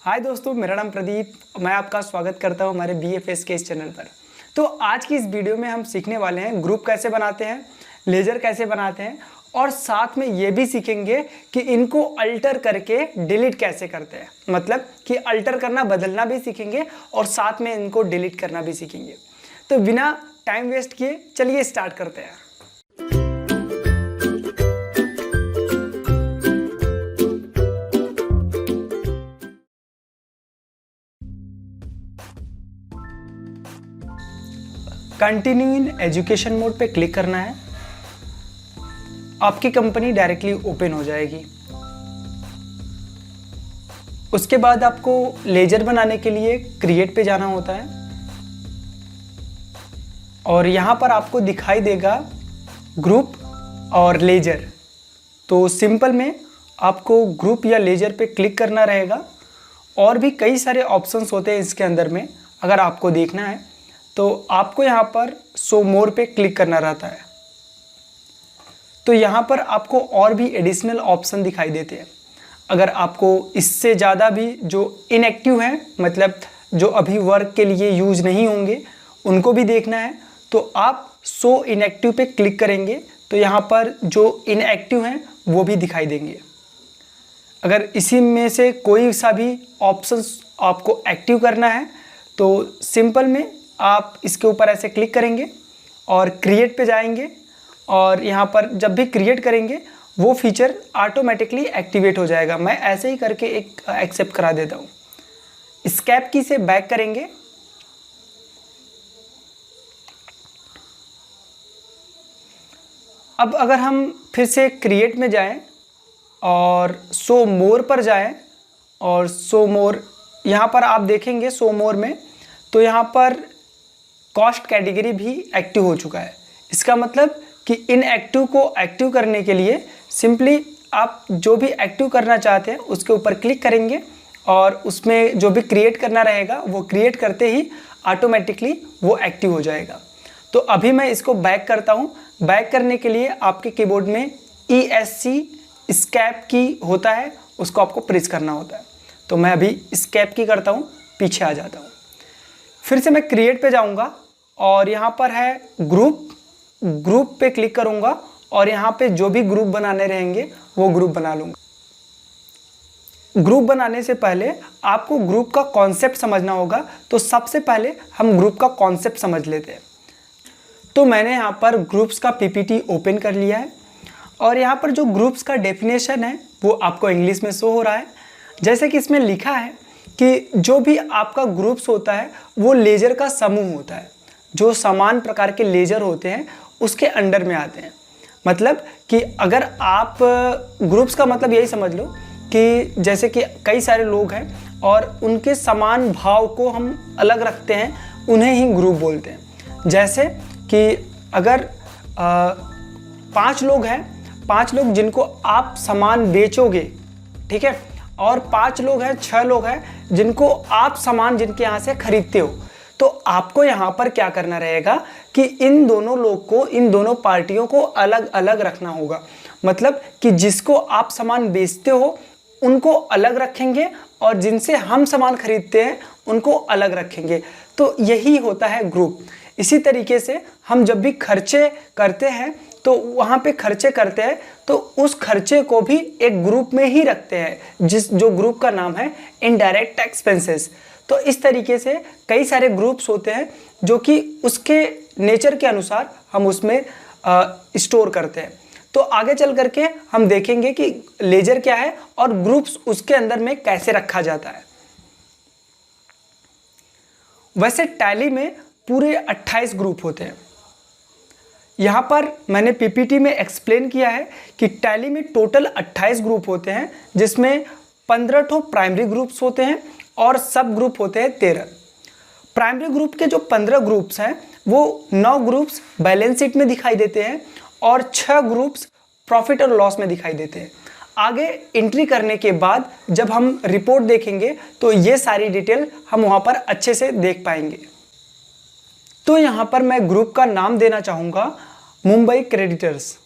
हाय दोस्तों, मेरा नाम प्रदीप। मैं आपका स्वागत करता हूं हमारे BFS के इस चैनल पर। तो आज की इस वीडियो में हम सीखने वाले हैं ग्रुप कैसे बनाते हैं, लेजर कैसे बनाते हैं और साथ में ये भी सीखेंगे कि इनको अल्टर करके डिलीट कैसे करते हैं। मतलब कि अल्टर करना, बदलना भी सीखेंगे और साथ में इनको डिलीट करना भी सीखेंगे। तो बिना टाइम वेस्ट किए चलिए स्टार्ट करते हैं। कंटिन्यू इन एजुकेशन मोड पे क्लिक करना है। आपकी कंपनी डायरेक्टली ओपन हो जाएगी। उसके बाद आपको लेजर बनाने के लिए क्रिएट पे जाना होता है और यहाँ पर आपको दिखाई देगा ग्रुप और लेजर। तो सिंपल में आपको ग्रुप या लेजर पे क्लिक करना रहेगा। और भी कई सारे ऑप्शंस होते हैं इसके अंदर में। अगर आपको देखना है तो आपको यहाँ पर शो मोर पे क्लिक करना रहता है। तो यहाँ पर आपको और भी एडिशनल ऑप्शन दिखाई देते हैं। अगर आपको इससे ज़्यादा भी जो इनएक्टिव हैं, मतलब जो अभी वर्क के लिए यूज नहीं होंगे, उनको भी देखना है तो आप शो इनएक्टिव पे क्लिक करेंगे तो यहाँ पर जो इनएक्टिव हैं वो भी दिखाई देंगे। अगर इसी में से कोई सा भी ऑप्शंस आपको एक्टिव करना है तो सिंपल में आप इसके ऊपर ऐसे क्लिक करेंगे और क्रिएट पे जाएंगे और यहाँ पर जब भी क्रिएट करेंगे वो फीचर ऑटोमेटिकली एक्टिवेट हो जाएगा। मैं ऐसे ही करके एक एक्सेप्ट करा देता हूँ। एस्केप की से बैक करेंगे। अब अगर हम फिर से क्रिएट में जाएं और शो मोर पर जाएं और शो मोर यहाँ पर आप देखेंगे शो मोर में, तो यहाँ पर कॉस्ट कैटेगरी भी एक्टिव हो चुका है। इसका मतलब कि इनएक्टिव को एक्टिव करने के लिए सिंपली आप जो भी एक्टिव करना चाहते हैं उसके ऊपर क्लिक करेंगे और उसमें जो भी क्रिएट करना रहेगा वो क्रिएट करते ही ऑटोमेटिकली वो एक्टिव हो जाएगा। तो अभी मैं इसको बैक करता हूँ। बैक करने के लिए आपके कीबोर्ड में ESC एस्केप की होता है, उसको आपको प्रेस करना होता है। तो मैं अभी एस्केप की करता हूँ, पीछे आ जाता हूँ। फिर से मैं क्रिएट पे जाऊंगा और यहाँ पर है ग्रुप पे क्लिक करूंगा और यहाँ पे जो भी ग्रुप बनाने रहेंगे वो ग्रुप बना लूँगा। ग्रुप बनाने से पहले आपको ग्रुप का कॉन्सेप्ट समझना होगा। तो सबसे पहले हम ग्रुप का कॉन्सेप्ट समझ लेते हैं। तो मैंने यहाँ पर ग्रुप्स का PPT ओपन कर लिया है और यहाँ पर जो ग्रुप्स का डेफिनेशन है वो आपको इंग्लिश में शो हो रहा है। जैसे कि इसमें लिखा है कि जो भी आपका ग्रुप्स होता है वो लेजर का समूह होता है। जो समान प्रकार के लेजर होते हैं उसके अंडर में आते हैं। मतलब कि अगर आप ग्रुप्स का मतलब यही समझ लो कि जैसे कि कई सारे लोग हैं और उनके समान भाव को हम अलग रखते हैं, उन्हें ही ग्रुप बोलते हैं। जैसे कि अगर 5 लोग हैं, 5 लोग जिनको आप सामान बेचोगे, ठीक है, और 5 लोग हैं, 6 लोग हैं जिनको आप सामान जिनके यहाँ से खरीदते हो, तो आपको यहाँ पर क्या करना रहेगा कि इन दोनों लोग को, इन दोनों पार्टियों को अलग अलग रखना होगा। मतलब कि जिसको आप सामान बेचते हो उनको अलग रखेंगे और जिनसे हम सामान खरीदते हैं उनको अलग रखेंगे। तो यही होता है ग्रुप। इसी तरीके से हम जब भी खर्चे करते हैं तो वहाँ पे खर्चे करते हैं तो उस खर्चे को भी एक ग्रुप में ही रखते हैं, जो ग्रुप का नाम है इनडायरेक्ट एक्सपेंसेस। तो इस तरीके से कई सारे ग्रुप्स होते हैं जो कि उसके नेचर के अनुसार हम उसमें स्टोर करते हैं। तो आगे चल करके हम देखेंगे कि लेजर क्या है और ग्रुप्स उसके अंदर में कैसे रखा जाता है। वैसे टैली में पूरे 28 ग्रुप होते हैं। यहाँ पर मैंने PPT में एक्सप्लेन किया है कि टैली में टोटल 28 ग्रुप होते हैं, जिसमें 15 ठो प्राइमरी ग्रुप्स होते हैं और सब ग्रुप होते हैं 13। प्राइमरी ग्रुप के जो 15 ग्रुप्स हैं वो 9 ग्रुप्स बैलेंस शीट में दिखाई देते हैं और 6 ग्रुप्स प्रॉफिट और लॉस में दिखाई देते हैं। आगे एंट्री करने के बाद जब हम रिपोर्ट देखेंगे तो ये सारी डिटेल हम वहाँ पर अच्छे से देख पाएंगे। तो यहाँ पर मैं ग्रुप का नाम देना चाहूँगा मुंबई क्रेडिटर्स।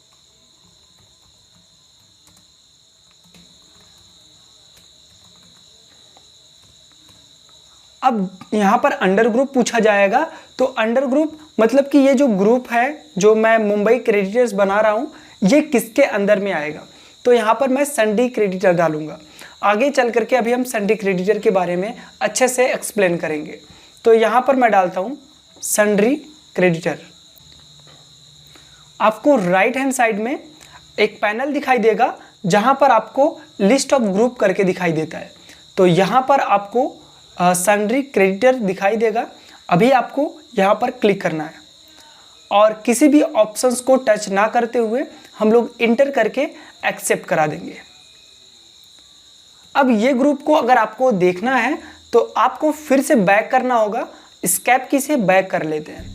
अब यहाँ पर अंडर ग्रुप पूछा जाएगा, तो अंडर ग्रुप मतलब कि ये जो ग्रुप है जो मैं मुंबई क्रेडिटर्स बना रहा हूँ, ये किसके अंदर में आएगा। तो यहाँ पर मैं सन्डी क्रेडिटर डालूंगा। आगे चल करके अभी हम सन्डी क्रेडिटर के बारे में अच्छे से एक्सप्लेन करेंगे। तो यहाँ पर मैं डालता हूँ सन्ड्री क्रेडिटर। आपको राइट हैंड साइड में एक पैनल दिखाई देगा जहाँ पर आपको लिस्ट ऑफ ग्रुप करके दिखाई देता है। तो यहाँ पर आपको सन्ड्री क्रेडिटर दिखाई देगा। अभी आपको यहाँ पर क्लिक करना है और किसी भी ऑप्शंस को टच ना करते हुए हम लोग इंटर करके एक्सेप्ट करा देंगे। अब ये ग्रुप को अगर आपको देखना है तो आपको फिर से बैक करना होगा। एस्केप की से बैक कर लेते हैं।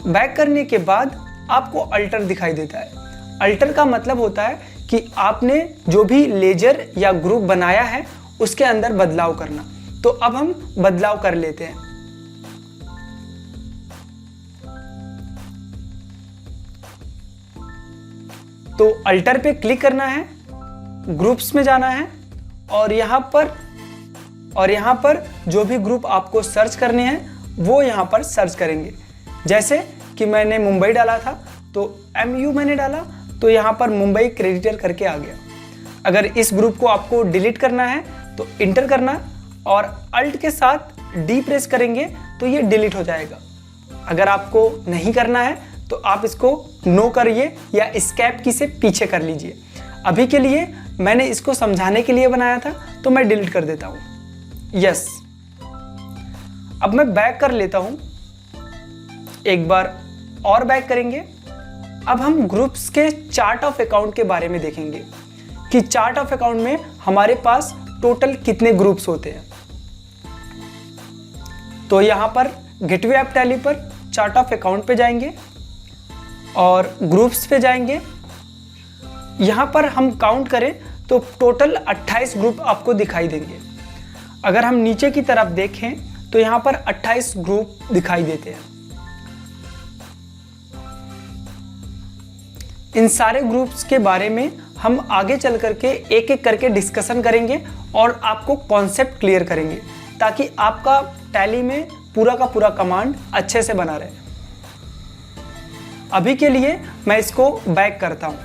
बैक करने के बाद आपको अल्टर दिखाई देता है। अल्टर का मतलब होता है कि आपने जो भी लेजर या ग्रुप बनाया है उसके अंदर बदलाव करना। तो अब हम बदलाव कर लेते हैं। तो अल्टर पे क्लिक करना है, ग्रुप्स में जाना है और यहाँ पर जो भी ग्रुप आपको सर्च करने हैं वो यहाँ पर सर्च करेंगे। जैसे कि मैंने मुंबई डाला था तो MU मैंने डाला, तो यहाँ पर मुंबई क्रेडिटर करके आ गया। अगर इस ग्रुप को आपको डिलीट करना है तो इंटर करना और अल्ट के साथ डी प्रेस करेंगे तो ये डिलीट हो जाएगा। अगर आपको नहीं करना है तो आप इसको नो करिए या एस्केप की से पीछे कर लीजिए। अभी के लिए मैंने इसको समझाने के लिए बनाया था तो मैं डिलीट कर देता हूँ। यस, अब मैं बैक कर लेता हूँ। एक बार और बैक करेंगे। अब हम ग्रुप्स के चार्ट ऑफ अकाउंट के बारे में देखेंगे कि चार्ट ऑफ अकाउंट में हमारे पास टोटल कितने ग्रुप्स होते हैं। तो यहाँ पर गेटवे ऐप टैली पर चार्ट ऑफ अकाउंट पे जाएंगे और ग्रुप्स पे जाएंगे। यहाँ पर हम काउंट करें तो टोटल 28 ग्रुप आपको दिखाई देंगे। अगर हम नीचे की तरफ देखें तो यहाँ पर 28 ग्रुप दिखाई देते हैं। इन सारे ग्रुप्स के बारे में हम आगे चल करके एक एक करके डिस्कशन करेंगे और आपको कॉन्सेप्ट क्लियर करेंगे ताकि आपका टैली में पूरा का पूरा कमांड अच्छे से बना रहे। अभी के लिए मैं इसको बैक करता हूं।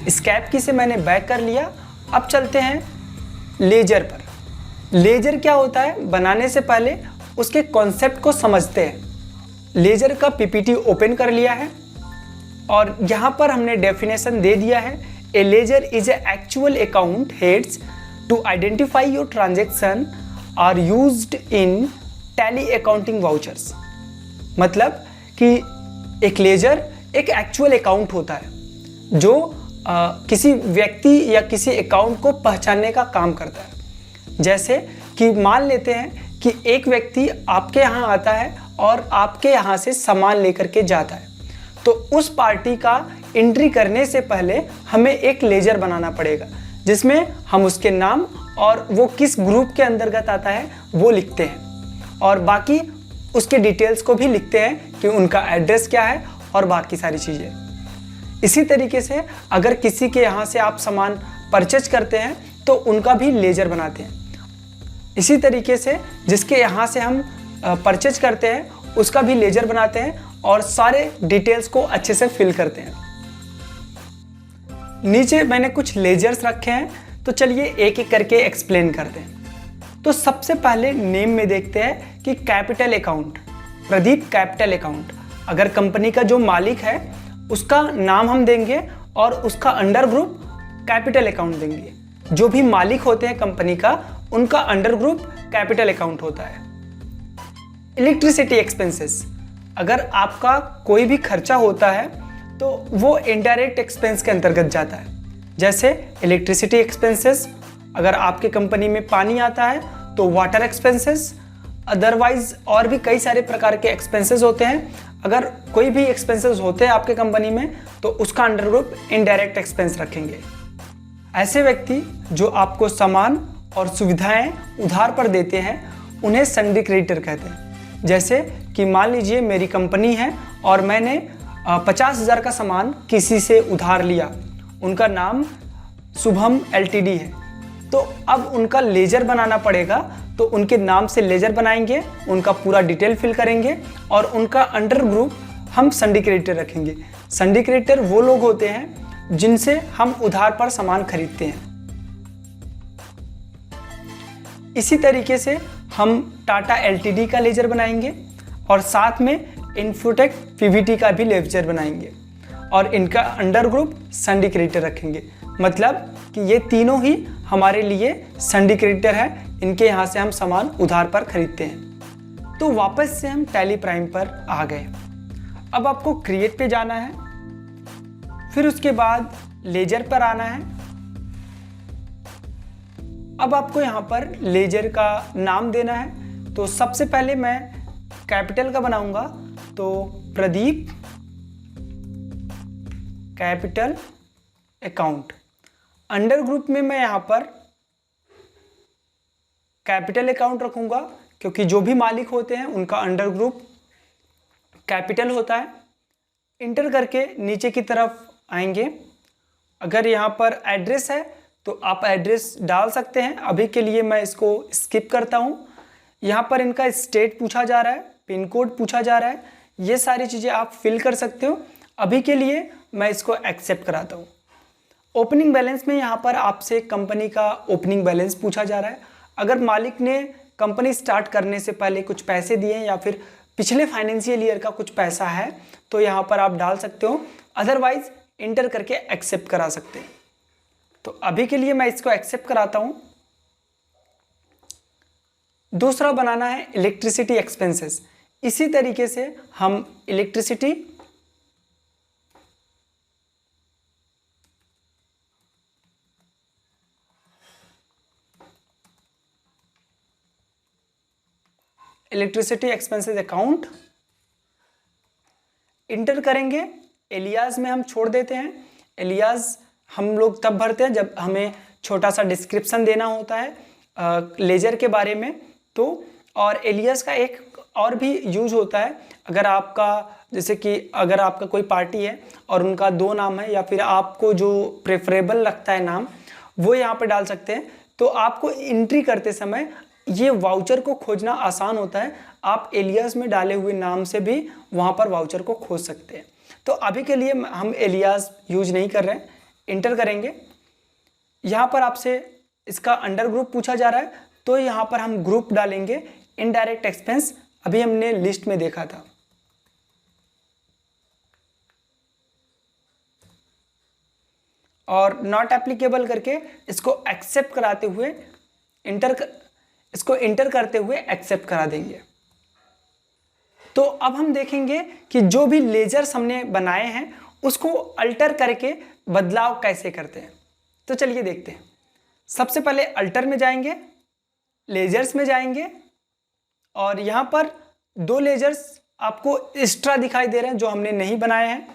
एस्केप की से मैंने बैक कर लिया। अब चलते हैं लेजर पर। लेजर क्या होता है, बनाने से पहले उसके कॉन्सेप्ट को समझते हैं। लेजर का पीपीटी ओपन कर लिया है और यहाँ पर हमने डेफिनेशन दे दिया है। A ledger is a actual account heads to identify your transaction are used in Tally accounting vouchers. मतलब कि एक लेजर एक एक्चुअल अकाउंट होता है जो किसी व्यक्ति या किसी अकाउंट को पहचानने का काम करता है। जैसे कि मान लेते हैं कि एक व्यक्ति आपके यहाँ आता है और आपके यहाँ से सामान लेकर के जाता है, तो उस पार्टी का एंट्री करने से पहले हमें एक लेजर बनाना पड़ेगा जिसमें हम उसके नाम और वो किस ग्रुप के अंतर्गत आता है वो लिखते हैं और बाकी उसके डिटेल्स को भी लिखते हैं कि उनका एड्रेस क्या है और बाकी सारी चीज़ें। इसी तरीके से अगर किसी के यहाँ से आप सामान परचेज करते हैं तो उनका भी लेजर बनाते हैं। इसी तरीके से जिसके यहाँ से हम परचेज करते हैं उसका भी लेजर बनाते हैं और सारे डिटेल्स को अच्छे से फिल करते हैं। नीचे मैंने कुछ लेजर्स रखे हैं, तो चलिए एक एक करके एक्सप्लेन करते हैं। तो सबसे पहले नेम में देखते हैं कि capital account, Pradeep capital account. अगर कंपनी का जो मालिक है उसका नाम हम देंगे और उसका अंडर ग्रुप कैपिटल अकाउंट देंगे। जो भी मालिक होते हैं कंपनी का उनका अंडर ग्रुप कैपिटल अकाउंट होता है। इलेक्ट्रिसिटी एक्सपेंसेस, अगर आपका कोई भी खर्चा होता है तो वो इनडायरेक्ट एक्सपेंस के अंतर्गत जाता है। जैसे इलेक्ट्रिसिटी एक्सपेंसेस, अगर आपके कंपनी में पानी आता है तो वाटर एक्सपेंसेस, अदरवाइज और भी कई सारे प्रकार के एक्सपेंसेस होते हैं। अगर कोई भी एक्सपेंसेस होते हैं आपके कंपनी में तो उसका अंडर ग्रुप इनडायरेक्ट एक्सपेंस रखेंगे। ऐसे व्यक्ति जो आपको सामान और सुविधाएं उधार पर देते हैं उन्हें सन्डी क्रेडिटर कहते हैं। जैसे कि मान लीजिए मेरी कंपनी है और मैंने 50,000 का सामान किसी से उधार लिया, उनका नाम शुभम LTD है, तो अब उनका लेजर बनाना पड़ेगा, तो उनके नाम से लेजर बनाएंगे, उनका पूरा डिटेल फिल करेंगे और उनका अंडर ग्रुप हम संडी क्रेडिटर रखेंगे। संडी क्रेडिटर वो लोग होते हैं जिनसे हम उधार पर सामान खरीदते हैं। इसी तरीके से हम टाटा एलटीडी का लेजर बनाएंगे और साथ में इन्फोटेक पीवीटी का भी लेजर बनाएंगे और इनका अंडर ग्रुप संडी क्रेडिटर रखेंगे। मतलब कि ये तीनों ही हमारे लिए संडी क्रेडिटर है, इनके यहाँ से हम सामान उधार पर खरीदते हैं। तो वापस से हम टैली प्राइम पर आ गए। अब आपको क्रिएट पे जाना है, फिर उसके बाद लेजर पर आना है। अब आपको यहाँ पर लेजर का नाम देना है। तो सबसे पहले मैं कैपिटल का बनाऊंगा, तो Pradeep capital account. Under group में मैं यहाँ पर कैपिटल अकाउंट रखूंगा, क्योंकि जो भी मालिक होते हैं उनका अंडर ग्रुप कैपिटल होता है। इंटर करके नीचे की तरफ आएंगे। अगर यहाँ पर एड्रेस है तो आप एड्रेस डाल सकते हैं। अभी के लिए मैं इसको स्किप करता हूँ। यहाँ पर इनका स्टेट पूछा जा रहा है, पिन कोड पूछा जा रहा है, ये सारी चीज़ें आप फिल कर सकते हो। अभी के लिए मैं इसको एक्सेप्ट कराता हूँ। ओपनिंग बैलेंस में यहाँ पर आपसे कंपनी का ओपनिंग बैलेंस पूछा जा रहा है। अगर मालिक ने कंपनी स्टार्ट करने से पहले कुछ पैसे दिए हैं या फिर पिछले फाइनेंशियल ईयर का कुछ पैसा है तो यहाँ पर आप डाल सकते हो, अदरवाइज इंटर करके एक्सेप्ट करा सकते हैं। तो अभी के लिए मैं इसको एक्सेप्ट कराता हूँ। दूसरा बनाना है इलेक्ट्रिसिटी एक्सपेंसेस। इसी तरीके से हम इलेक्ट्रिसिटी एक्सपेंसेस अकाउंट इंटर करेंगे। एलियास में हम छोड़ देते हैं। एलियास हम लोग तब भरते हैं जब हमें छोटा सा डिस्क्रिप्शन देना होता है लेजर के बारे में। तो और एलियास का एक और भी यूज होता है, अगर आपका जैसे कि अगर आपका कोई पार्टी है और उनका दो नाम है या फिर आपको जो प्रेफरेबल लगता है नाम वो यहाँ पे डाल सकते हैं। तो आपको एंट्री करते समय ये वाउचर को खोजना आसान होता है। आप एलियास में डाले हुए नाम से भी वहाँ पर वाउचर को खोज सकते हैं। तो अभी के लिए हम एलियास यूज नहीं कर रहे हैं। इंटर करेंगे। यहाँ पर आपसे इसका अंडर ग्रुप पूछा जा रहा है, तो यहाँ पर हम ग्रुप डालेंगे इनडायरेक्ट एक्सपेंस। अभी हमने लिस्ट में देखा था। और नॉट एप्लीकेबल करके इसको एक्सेप्ट कराते हुए इसको इंटर करते हुए एक्सेप्ट करा देंगे। तो अब हम देखेंगे कि जो भी लेजर्स हमने बनाए हैं उसको अल्टर करके बदलाव कैसे करते हैं। तो चलिए देखते हैं। सबसे पहले अल्टर में जाएंगे, लेजर्स में जाएंगे और यहाँ पर दो लेजर्स आपको एक्स्ट्रा दिखाई दे रहे हैं जो हमने नहीं बनाए हैं।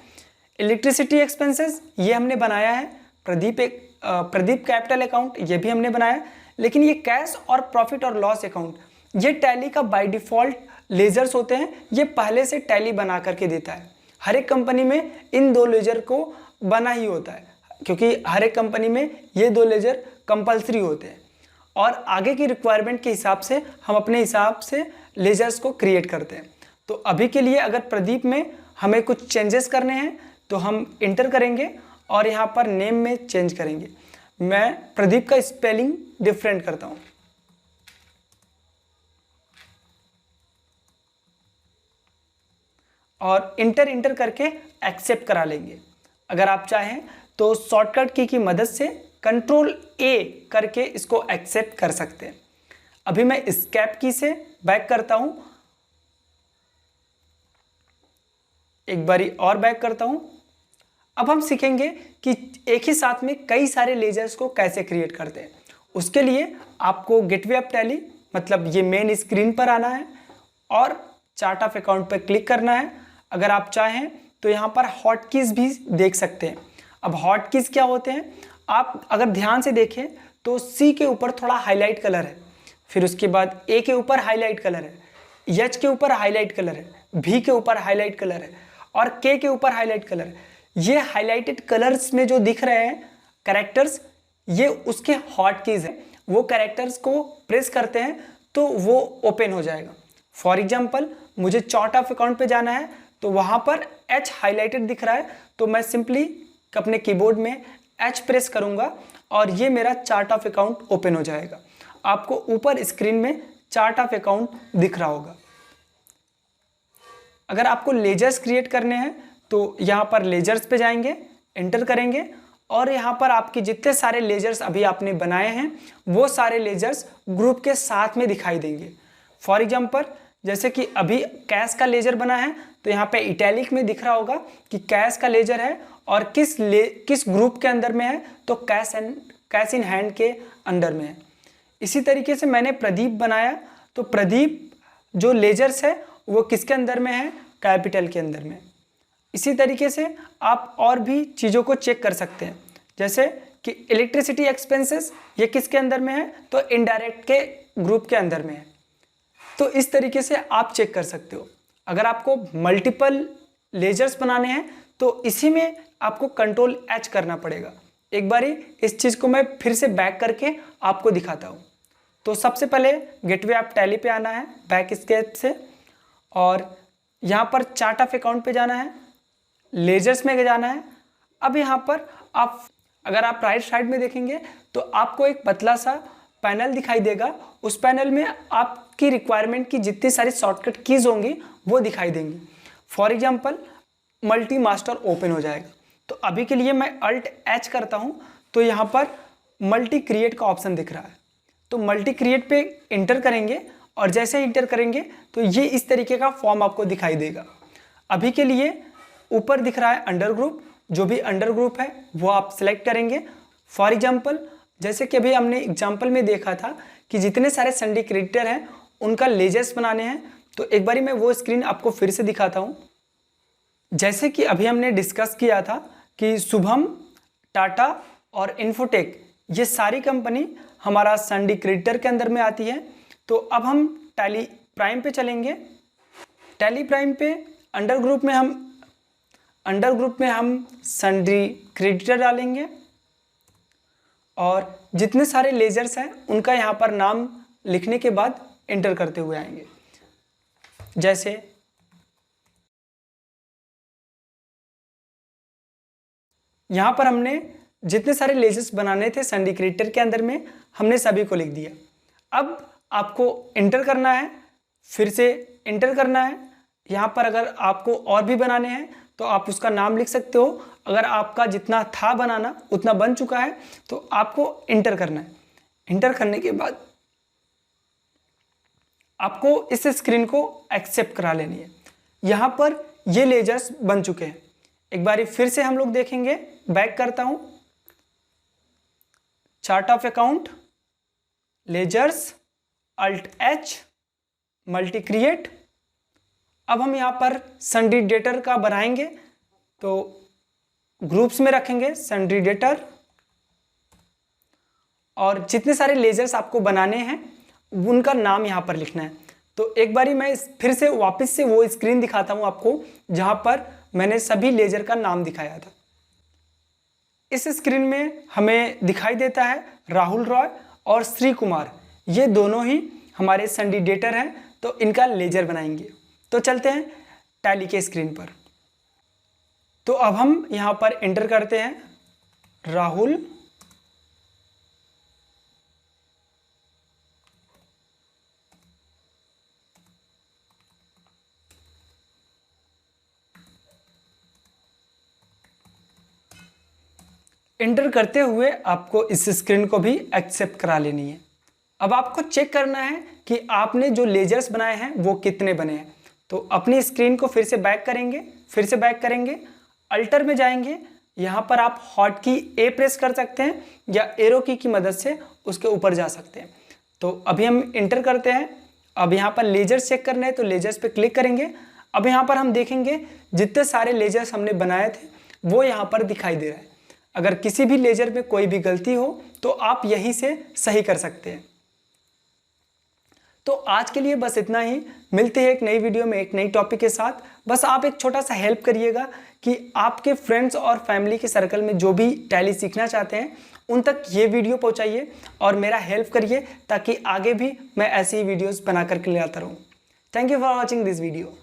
इलेक्ट्रिसिटी एक्सपेंसेस ये हमने बनाया है, प्रदीप कैपिटल अकाउंट ये भी हमने बनाया है, लेकिन ये कैश और प्रॉफिट और लॉस अकाउंट ये टैली का बाय डिफ़ॉल्ट लेजर्स होते हैं। ये पहले से टैली बना करके देता है। हर एक कंपनी में इन दो लेजर को बना ही होता है, क्योंकि हर एक कंपनी में ये दो लेजर कंपलसरी होते हैं और आगे की रिक्वायरमेंट के हिसाब से हम अपने हिसाब से लेजर्स को क्रिएट करते हैं। तो अभी के लिए अगर प्रदीप में हमें कुछ चेंजेस करने हैं तो हम इंटर करेंगे और यहाँ पर नेम में चेंज करेंगे। मैं प्रदीप का स्पेलिंग डिफरेंट करता हूँ। और इंटर करके एक्सेप्ट करा लेंगे। अगर आप चाहें तो शॉर्टकट की मदद से कंट्रोल ए करके इसको एक्सेप्ट कर सकते हैं। अभी मैं एस्केप की से बैक करता हूं, एक बारी और बैक करता हूं। अब हम सीखेंगे कि एक ही साथ में कई सारे लेजर्स को कैसे क्रिएट करते हैं। उसके लिए आपको गेटवे ऑफ टैली मतलब ये मेन स्क्रीन पर आना है और चार्ट ऑफ अकाउंट पर क्लिक करना है। अगर आप चाहें तो यहाँ पर हॉट कीज भी देख सकते हैं। अब हॉट कीज क्या होते हैं, आप अगर ध्यान से देखें तो सी के ऊपर थोड़ा हाईलाइट कलर है, फिर उसके बाद ए के ऊपर हाईलाइट कलर है, एच के ऊपर हाईलाइट कलर है, भी के ऊपर हाईलाइट कलर है और के ऊपर हाईलाइट कलर है। ये हाईलाइटेड कलर्स में जो दिख रहे हैं कैरेक्टर्स, ये उसके हॉट कीज़ है, वो कैरेक्टर्स को प्रेस करते हैं तो वो ओपन हो जाएगा। फॉर एग्जाम्पल मुझे चार्ट ऑफ अकाउंट पे जाना है तो वहाँ पर H हाईलाइटेड दिख रहा है, तो मैं सिंपली अपने कीबोर्ड में H प्रेस करूँगा और ये मेरा चार्ट ऑफ अकाउंट ओपन हो जाएगा। आपको ऊपर स्क्रीन में चार्ट ऑफ अकाउंट दिख रहा होगा। अगर आपको लेजर्स क्रिएट करने हैं तो यहाँ पर लेजर्स पे जाएंगे, एंटर करेंगे और यहाँ पर आपके जितने सारे लेजर्स अभी आपने बनाए हैं वो सारे लेजर्स ग्रुप के साथ में दिखाई देंगे। फॉर एग्जाम्पल जैसे कि अभी कैश का लेजर बना है तो यहाँ पे इटैलिक में दिख रहा होगा कि कैश का लेजर है और किस ग्रुप के अंदर में है, तो कैश इन हैंड के अंडर में है। इसी तरीके से मैंने प्रदीप बनाया तो प्रदीप जो लेजर्स है वो किसके अंदर में है, कैपिटल के अंदर में। इसी तरीके से आप और भी चीज़ों को चेक कर सकते हैं, जैसे कि इलेक्ट्रिसिटी एक्सपेंसेस ये किसके अंदर में है, तो इनडायरेक्ट के ग्रुप के अंदर में है। तो इस तरीके से आप चेक कर सकते हो। अगर आपको मल्टीपल लेजर्स बनाने हैं तो इसी में आपको कंट्रोल H करना पड़ेगा। एक बारी इस चीज़ को मैं फिर से बैक करके आपको दिखाता हूँ। तो सबसे पहले गेटवे ऑफ टैली पे आना है बैक स्केप से, और यहाँ पर चार्ट ऑफ अकाउंट पे जाना है, लेजर्स में जाना है। अब यहाँ पर अगर आप राइट साइड में देखेंगे तो आपको एक पतला सा पैनल दिखाई देगा। उस पैनल में आपकी रिक्वायरमेंट की जितनी सारी शॉर्टकट कीज़ होंगी वो दिखाई देंगी। For example multi master open हो जाएगा। तो अभी के लिए मैं अल्ट H करता हूँ तो यहाँ पर मल्टी क्रिएट का ऑप्शन दिख रहा है, तो मल्टी क्रिएट पे इंटर करेंगे और जैसे ही इंटर करेंगे तो ये इस तरीके का फॉर्म आपको दिखाई देगा। अभी के लिए ऊपर दिख रहा है अंडर ग्रुप, जो भी अंडर ग्रुप है वो आप सिलेक्ट करेंगे। फॉर एग्जांपल जैसे कि अभी हमने एग्जांपल में देखा था कि जितने सारे संडे क्रिएटर हैं उनका लेजर्स बनाने हैं, तो एक बारी मैं वो स्क्रीन आपको फिर से दिखाता हूँ। जैसे कि अभी हमने डिस्कस किया था कि शुभम, टाटा और इन्फोटेक ये सारी कंपनी हमारा संडे क्रिएटर के अंदर में आती है। तो अब हम टैली प्राइम पे चलेंगे। टैली प्राइम पे अंडर ग्रुप में हम संडे क्रिएटर डालेंगे और जितने सारे लेजर्स हैं उनका यहाँ पर नाम लिखने के बाद एंटर करते हुए आएंगे। जैसे यहाँ पर हमने जितने सारे लेजर्स बनाने थे संडे क्रिएटर के अंदर में हमने सभी को लिख दिया। अब आपको एंटर करना है, फिर से एंटर करना है। यहाँ पर अगर आपको और भी बनाने हैं तो आप उसका नाम लिख सकते हो। अगर आपका जितना था बनाना उतना बन चुका है तो आपको एंटर करना है। एंटर करने के बाद आपको इस स्क्रीन को एक्सेप्ट करा लेनी है। यहाँ पर ये लेजर्स बन चुके हैं। एक बारी फिर से हम लोग देखेंगे, बैक करता हूँ, chart of account, ledgers, alt H, multi create. अब हम यहाँ पर संडे डेटर का बनाएंगे तो ग्रुप्स में रखेंगे संडे डेटर, और जितने सारे लेजर्स आपको बनाने हैं उनका नाम यहाँ पर लिखना है। तो एक बारी मैं फिर से वापस से वो स्क्रीन दिखाता हूँ आपको जहाँ पर मैंने सभी लेजर का नाम दिखाया था। इस स्क्रीन में हमें दिखाई देता है राहुल रॉय और श्री कुमार, ये दोनों ही हमारे संडे डेटर हैं, तो इनका लेजर बनाएंगे। तो चलते हैं टैली के स्क्रीन पर। तो अब हम यहाँ पर एंटर करते हैं राहुल, एंटर करते हुए आपको इस स्क्रीन को भी एक्सेप्ट करा लेनी है। अब आपको चेक करना है कि आपने जो लेजर्स बनाए हैं वो कितने बने हैं। तो अपनी स्क्रीन को फिर से बैक करेंगे, अल्टर में जाएंगे। यहाँ पर आप हॉट की A प्रेस कर सकते हैं या एरो की मदद से उसके ऊपर जा सकते हैं। तो अभी हम इंटर करते हैं। अब यहाँ पर लेजर्स चेक करने हैं तो लेजर्स पे क्लिक करेंगे। अब यहाँ पर हम देखेंगे जितने सारे लेजर्स हमने बनाए थे वो यहाँ पर दिखाई दे रहा है। अगर किसी भी लेजर में कोई भी गलती हो तो आप यहीं से सही कर सकते हैं। तो आज के लिए बस इतना ही। मिलते हैं एक नई वीडियो में एक नई टॉपिक के साथ। बस आप एक छोटा सा हेल्प करिएगा कि आपके फ्रेंड्स और फैमिली के सर्कल में जो भी टैली सीखना चाहते हैं उन तक ये वीडियो पहुंचाइए और मेरा हेल्प करिए ताकि आगे भी मैं ऐसी वीडियोस बना करके ले आता रहूँ। Thank you for watching this video.